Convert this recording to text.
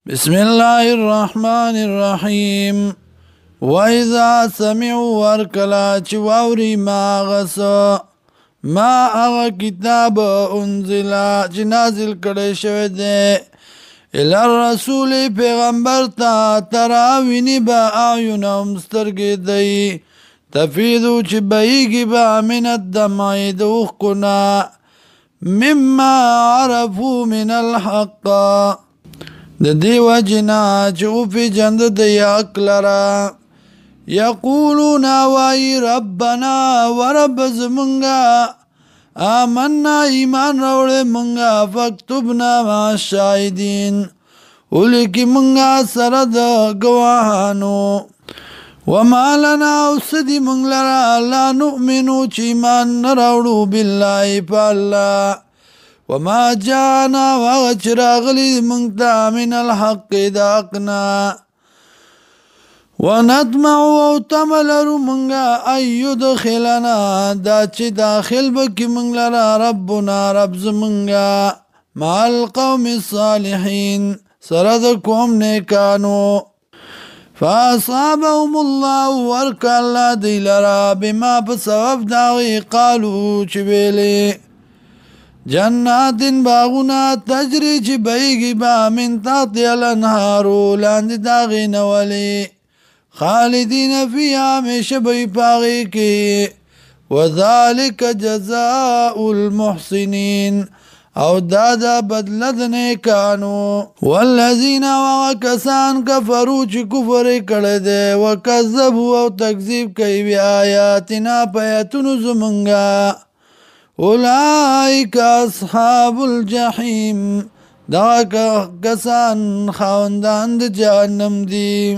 بسم الله الرحمن الرحيم وإذا سمعوا وركلا چواوري ما غسو ما اغا كتاب انزلا جنازل کڑی شوه ده الى الرسول پیغمبر تا تراوینی با اعینهم سترگی دی تفیدو چی بیگی با من الدمائی دوخ کنا مما عرفو من الحق د دی وجنا چو پی جند دی اکلرا یقولون وای ربنا ورب زمنگا آمنا ایمان روڑے منگا فاکتبنا مع الشاہدین اولیکی منگا سرد گواہانو وما لنا اسدی منگلرا لا نؤمنو چیمان نروڑو باللہ پا اللہ وما جانا وغچراغلی منگتا من الحق داقنا ونطمع وتملر منگا ایدخلنا دا چی داخل بکی منگلرا ربنا ربز منگا مع القوم الصالحین سرد قوم نیکانو فاصابهم الله ورک اللہ دی لرا بما بسبب داغی قالو چبیلی جنات باغنا تجری چی بیگی با من تحتی الانهارو لاند داغی نولی خالدین فی ہمیشہ بی پاغی کی وذالک جزاء المحسنین او دادا بدلد نیکانو والذین وکسان کفرو چی کفر کردے وکذبو او تکذیب کئی بی آیاتنا پیتن زمنگا اولئک اصحاب الجحیم دا کسان خواندان دا جہنم دی